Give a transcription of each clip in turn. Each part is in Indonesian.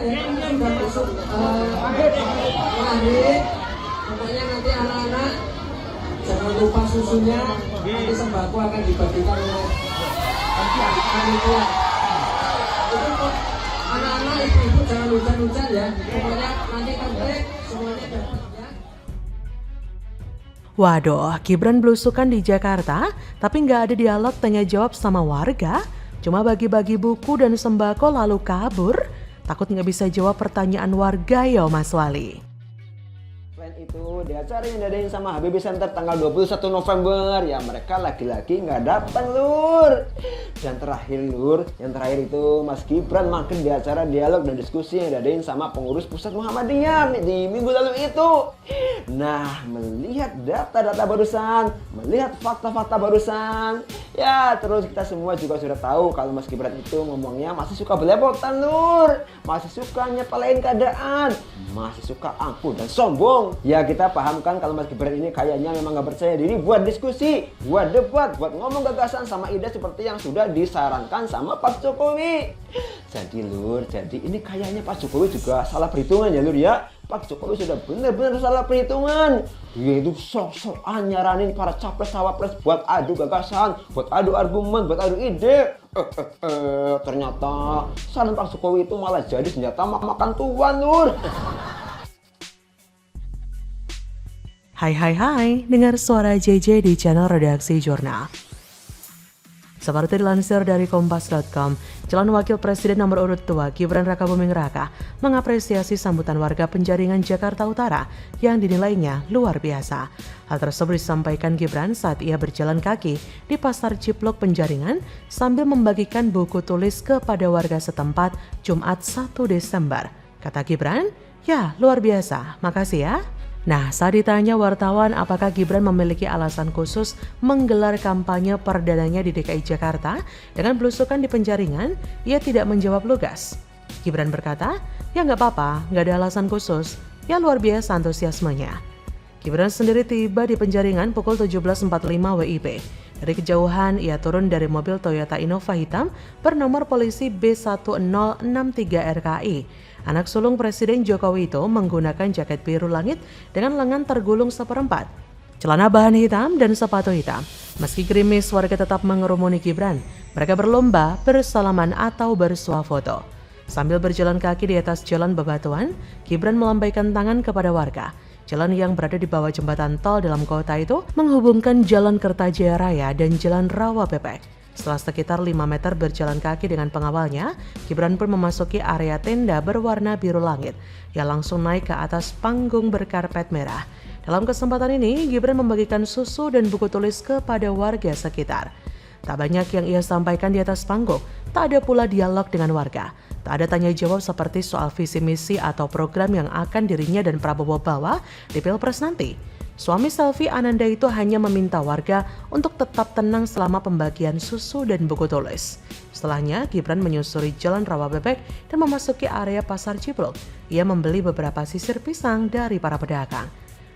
ya, sudah masuk akhir. Pokoknya nanti anak-anak jangan lupa susunya, nanti sembako akan dibagikan oleh panitia. Itu anak-anak ibu-ibu jangan hujan-hujan ya, pokoknya nanti kan break semuanya dapat ya. Waduh, Gibran belusukan di Jakarta, tapi nggak ada dialog tanya jawab sama warga, cuma bagi-bagi buku dan sembako lalu kabur. Takut nggak bisa jawab pertanyaan warga ya Mas Wali. Selain itu, di acara yang diadain sama Habibie Center tanggal 21 November, ya mereka lagi-lagi nggak datang, Lur. Dan terakhir, Lur, yang terakhir itu Mas Gibran makin di acara dialog dan diskusi yang diadain sama pengurus pusat Muhammadiyah di minggu lalu itu. Nah, melihat data-data barusan, melihat fakta-fakta barusan, ya terus kita semua juga sudah tahu kalau Mas Gibran itu ngomongnya masih suka belepotan, Lur. Masih suka nyepelein keadaan, masih suka angkuh dan sombong. Ya kita pahamkan kalau Mas Gibran ini kayaknya memang gak percaya diri buat diskusi, buat debat, buat ngomong gagasan sama ide seperti yang sudah disarankan sama Pak Jokowi. Jadi Lur, jadi ini kayaknya Pak Jokowi juga salah perhitungan ya Lur ya. Pak Jokowi sudah benar-benar salah perhitungan. Dia itu sok-sokan nyaranin para capres-cawapres buat adu gagasan, buat adu argumen, buat adu ide. Ternyata saran Pak Jokowi itu malah jadi senjata makan tuan, Lur. Hai, dengar suara JJ di channel Redaksi Jurnal. Seperti dilansir dari Kompas.com, calon wakil presiden nomor urut 2 Gibran Rakabuming Raka mengapresiasi sambutan warga Penjaringan Jakarta Utara yang dinilainya luar biasa. Hal tersebut disampaikan Gibran saat ia berjalan kaki di Pasar Ciplok Penjaringan sambil membagikan buku tulis kepada warga setempat Jumat 1 Desember. Kata Gibran, "Ya, luar biasa, makasih ya." Nah, saat ditanya wartawan apakah Gibran memiliki alasan khusus menggelar kampanye perdananya di DKI Jakarta dengan belusukan di Penjaringan, ia tidak menjawab lugas. Gibran berkata, "Ya nggak apa-apa, nggak ada alasan khusus, ya luar biasa antusiasmenya." Gibran sendiri tiba di Penjaringan pukul 17.45 WIB. Dari kejauhan, ia turun dari mobil Toyota Innova hitam bernomor polisi B1063 RKI. Anak sulung Presiden Jokowi itu menggunakan jaket biru langit dengan lengan tergulung seperempat, celana bahan hitam dan sepatu hitam. Meski gerimis, warga tetap mengerumuni Gibran. Mereka berlomba, bersalaman atau bersuah foto. Sambil berjalan kaki di atas jalan bebatuan, Gibran melambaikan tangan kepada warga. Jalan yang berada di bawah jembatan tol dalam kota itu menghubungkan Jalan Kertajaya Raya dan Jalan Rawa Bebek. Setelah sekitar 5 meter berjalan kaki dengan pengawalnya, Gibran pun memasuki area tenda berwarna biru langit yang langsung naik ke atas panggung berkarpet merah. Dalam kesempatan ini, Gibran membagikan susu dan buku tulis kepada warga sekitar. Tak banyak yang ia sampaikan di atas panggung, tak ada pula dialog dengan warga. Tak ada tanya jawab seperti soal visi misi atau program yang akan dirinya dan Prabowo bawa di Pilpres nanti. Suami selfie Ananda itu hanya meminta warga untuk tetap tenang selama pembagian susu dan buku tulis. Setelahnya, Gibran menyusuri Jalan Rawa Bebek dan memasuki area Pasar Ciplok. Ia membeli beberapa sisir pisang dari para pedagang.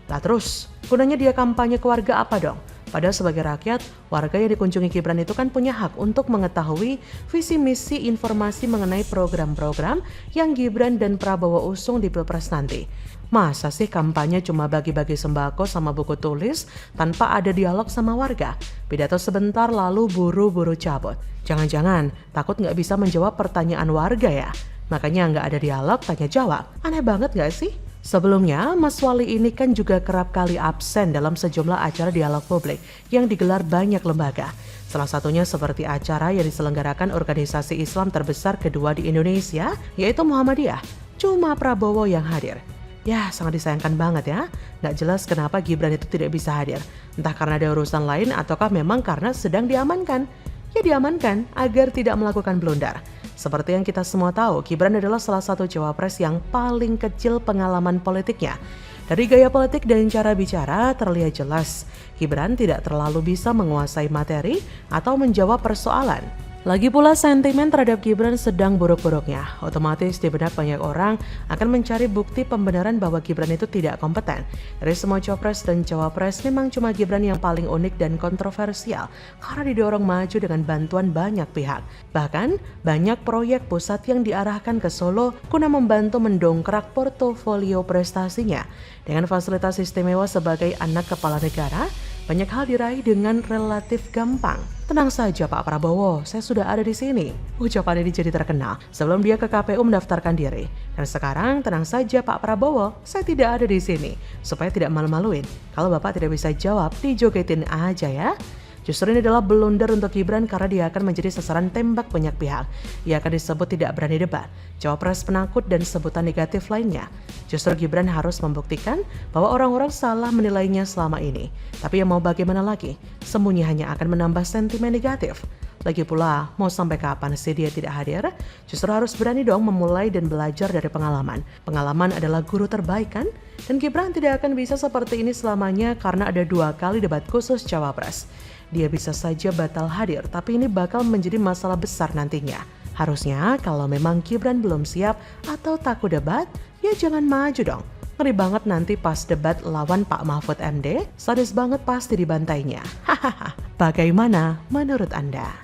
Lah terus, gunanya dia kampanye ke warga apa dong? Padahal sebagai rakyat, warga yang dikunjungi Gibran itu kan punya hak untuk mengetahui visi misi informasi mengenai program-program yang Gibran dan Prabowo usung di Pilpres nanti. Masa sih kampanye cuma bagi-bagi sembako sama buku tulis tanpa ada dialog sama warga? Pidato sebentar lalu buru-buru cabut. Jangan-jangan takut nggak bisa menjawab pertanyaan warga ya? Makanya nggak ada dialog tanya jawab. Aneh banget nggak sih? Sebelumnya, Mas Wali ini kan juga kerap kali absen dalam sejumlah acara dialog publik yang digelar banyak lembaga. Salah satunya seperti acara yang diselenggarakan organisasi Islam terbesar kedua di Indonesia, yaitu Muhammadiyah. Cuma Prabowo yang hadir. Ya, sangat disayangkan banget ya. Nggak jelas kenapa Gibran itu tidak bisa hadir. Entah karena ada urusan lain ataukah memang karena sedang diamankan. Ya diamankan agar tidak melakukan blunder. Seperti yang kita semua tahu, Gibran adalah salah satu cawapres yang paling kecil pengalaman politiknya. Dari gaya politik dan cara bicara terlihat jelas, Gibran tidak terlalu bisa menguasai materi atau menjawab persoalan. Lagi pula sentimen terhadap Gibran sedang buruk-buruknya. Otomatis di benak banyak orang akan mencari bukti pembenaran bahwa Gibran itu tidak kompeten. Dari semua capres dan cawapres, memang cuma Gibran yang paling unik dan kontroversial karena didorong maju dengan bantuan banyak pihak. Bahkan banyak proyek pusat yang diarahkan ke Solo guna membantu mendongkrak portofolio prestasinya. Dengan fasilitas istimewa sebagai anak kepala negara, banyak hal diraih dengan relatif gampang. Tenang saja Pak Prabowo, saya sudah ada di sini. Ucapan ini jadi terkenal sebelum dia ke KPU mendaftarkan diri. Dan sekarang tenang saja Pak Prabowo, saya tidak ada di sini. Supaya tidak malu-maluin. Kalau Bapak tidak bisa jawab, dijogetin aja ya. Justru ini adalah blunder untuk Gibran karena dia akan menjadi sasaran tembak banyak pihak. Ia akan disebut tidak berani debat, cawapres penakut dan sebutan negatif lainnya. Justru Gibran harus membuktikan bahwa orang-orang salah menilainya selama ini. Tapi yang mau bagaimana lagi? Sembunyi hanya akan menambah sentimen negatif. Lagi pula, mau sampai kapan sih dia tidak hadir? Justru harus berani dong memulai dan belajar dari pengalaman. Pengalaman adalah guru terbaik kan? Dan Gibran tidak akan bisa seperti ini selamanya karena ada 2 kali debat khusus cawapres. Dia bisa saja batal hadir, tapi ini bakal menjadi masalah besar nantinya. Harusnya kalau memang Gibran belum siap atau takut debat, ya jangan maju dong. Ngeri banget nanti pas debat lawan Pak Mahfud MD, sadis banget pasti dibantainya. Hahaha, bagaimana menurut Anda?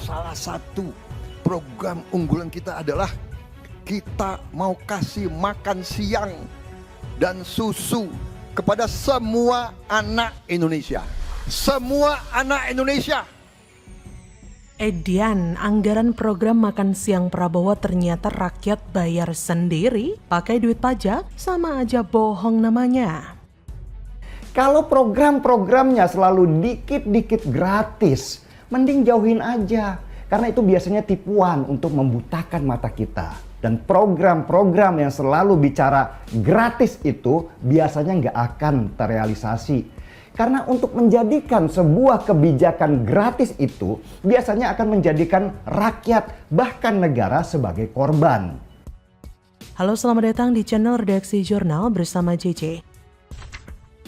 Salah satu program unggulan kita adalah kita mau kasih makan siang dan susu kepada semua anak Indonesia. Semua anak Indonesia. Edian, anggaran program makan siang Prabowo ternyata rakyat bayar sendiri, pakai duit pajak, sama aja bohong namanya. Kalau program-programnya selalu dikit-dikit gratis, mending jauhin aja. Karena itu biasanya tipuan untuk membutakan mata kita. Dan program-program yang selalu bicara gratis itu biasanya nggak akan terrealisasi. Karena untuk menjadikan sebuah kebijakan gratis itu biasanya akan menjadikan rakyat bahkan negara sebagai korban. Halo, selamat datang di channel Redaksi Jurnal bersama JJ.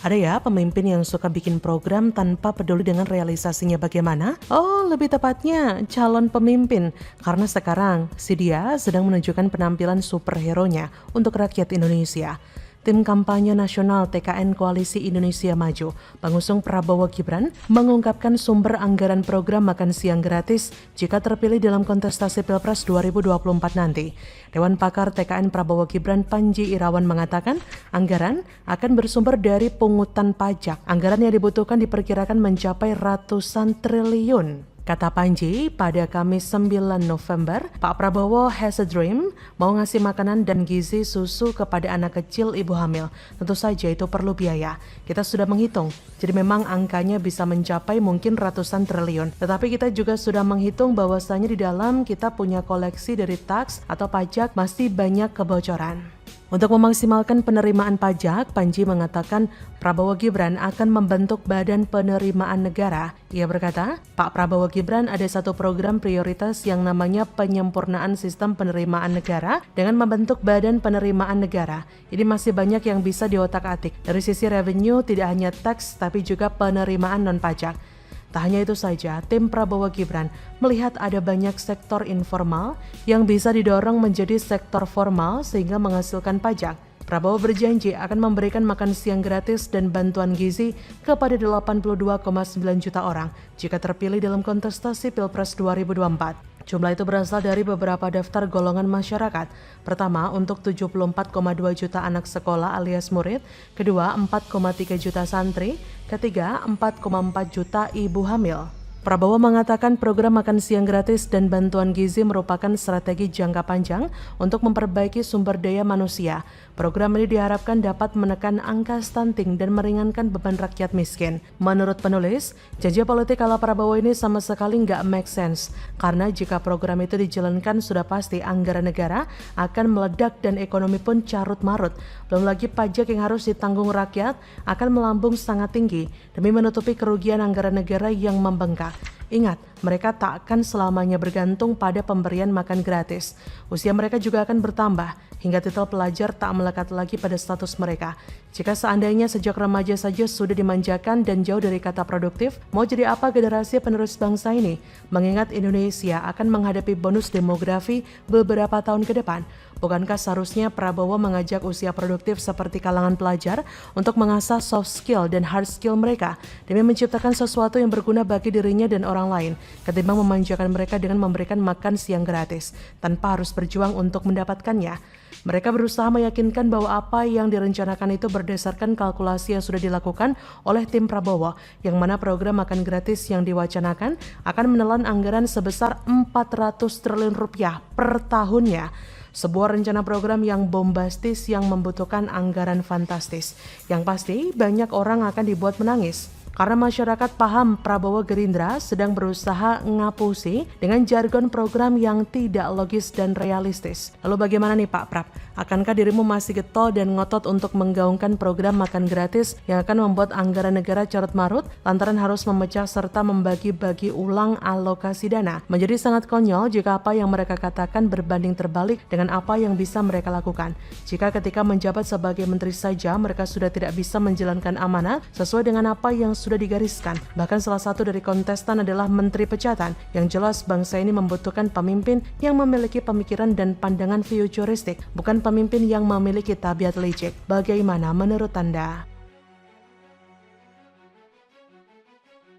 Ada ya pemimpin yang suka bikin program tanpa peduli dengan realisasinya bagaimana? Oh, lebih tepatnya calon pemimpin. Karena sekarang si dia sedang menunjukkan penampilan superhero-nya untuk rakyat Indonesia. Tim kampanye nasional TKN Koalisi Indonesia Maju, pengusung Prabowo Gibran, mengungkapkan sumber anggaran program makan siang gratis jika terpilih dalam kontestasi Pilpres 2024 nanti. Dewan Pakar TKN Prabowo Gibran Panji Irawan mengatakan anggaran akan bersumber dari pungutan pajak. Anggaran yang dibutuhkan diperkirakan mencapai ratusan triliun. Kata Panji, pada Kamis 9 November, Pak Prabowo has a dream, mau ngasih makanan dan gizi susu kepada anak kecil ibu hamil. Tentu saja itu perlu biaya. Kita sudah menghitung, jadi memang angkanya bisa mencapai mungkin ratusan triliun. Tetapi kita juga sudah menghitung bahwasanya di dalam kita punya koleksi dari tax atau pajak masih banyak kebocoran. Untuk memaksimalkan penerimaan pajak, Panji mengatakan Prabowo Gibran akan membentuk Badan Penerimaan Negara. Ia berkata, Pak Prabowo Gibran ada satu program prioritas yang namanya penyempurnaan sistem penerimaan negara dengan membentuk Badan Penerimaan Negara. Ini masih banyak yang bisa diotak-atik. Dari sisi revenue tidak hanya tax tapi juga penerimaan non-pajak. Tak hanya itu saja, tim Prabowo Gibran melihat ada banyak sektor informal yang bisa didorong menjadi sektor formal sehingga menghasilkan pajak. Prabowo berjanji akan memberikan makan siang gratis dan bantuan gizi kepada 82,9 juta orang jika terpilih dalam kontestasi Pilpres 2024. Jumlah itu berasal dari beberapa daftar golongan masyarakat. Pertama, untuk 74,2 juta anak sekolah alias murid. Kedua, 4,3 juta santri. Ketiga, 4,4 juta ibu hamil. Prabowo mengatakan program makan siang gratis dan bantuan gizi merupakan strategi jangka panjang untuk memperbaiki sumber daya manusia. Program ini diharapkan dapat menekan angka stunting dan meringankan beban rakyat miskin. Menurut penulis, janji politik ala Prabowo ini sama sekali nggak make sense. Karena jika program itu dijalankan sudah pasti anggaran negara akan meledak dan ekonomi pun carut marut. Belum lagi pajak yang harus ditanggung rakyat akan melambung sangat tinggi demi menutupi kerugian anggaran negara yang membengkak. Ingat, mereka tak akan selamanya bergantung pada pemberian makan gratis. Usia mereka juga akan bertambah, hingga titel pelajar tak melekat lagi pada status mereka. Jika seandainya sejak remaja saja sudah dimanjakan dan jauh dari kata produktif, mau jadi apa generasi penerus bangsa ini? Mengingat Indonesia akan menghadapi bonus demografi beberapa tahun ke depan. Bukankah seharusnya Prabowo mengajak usia produktif seperti kalangan pelajar untuk mengasah soft skill dan hard skill mereka demi menciptakan sesuatu yang berguna bagi dirinya dan orang lain, ketimbang memanjakan mereka dengan memberikan makan siang gratis tanpa harus berjuang untuk mendapatkannya. Mereka berusaha meyakinkan bahwa apa yang direncanakan itu berdasarkan kalkulasi yang sudah dilakukan oleh tim Prabowo, yang mana program makan gratis yang diwacanakan akan menelan anggaran sebesar 400 triliun rupiah per tahunnya. Sebuah rencana program yang bombastis yang membutuhkan anggaran fantastis. Yang pasti banyak orang akan dibuat menangis. Karena masyarakat paham Prabowo Gerindra sedang berusaha ngapusi dengan jargon program yang tidak logis dan realistis. Lalu bagaimana nih Pak Prap? Akankah dirimu masih getol dan ngotot untuk menggaungkan program makan gratis yang akan membuat anggaran negara carut-marut lantaran harus memecah serta membagi-bagi ulang alokasi dana? Menjadi sangat konyol jika apa yang mereka katakan berbanding terbalik dengan apa yang bisa mereka lakukan. Jika ketika menjabat sebagai menteri saja mereka sudah tidak bisa menjalankan amanah sesuai dengan apa yang sudah digariskan. Bahkan salah satu dari kontestan adalah menteri pecatan. Yang jelas bangsa ini membutuhkan pemimpin yang memiliki pemikiran dan pandangan futuristik, bukan pemimpin yang memiliki tabiat licik. Bagaimana menurut Anda?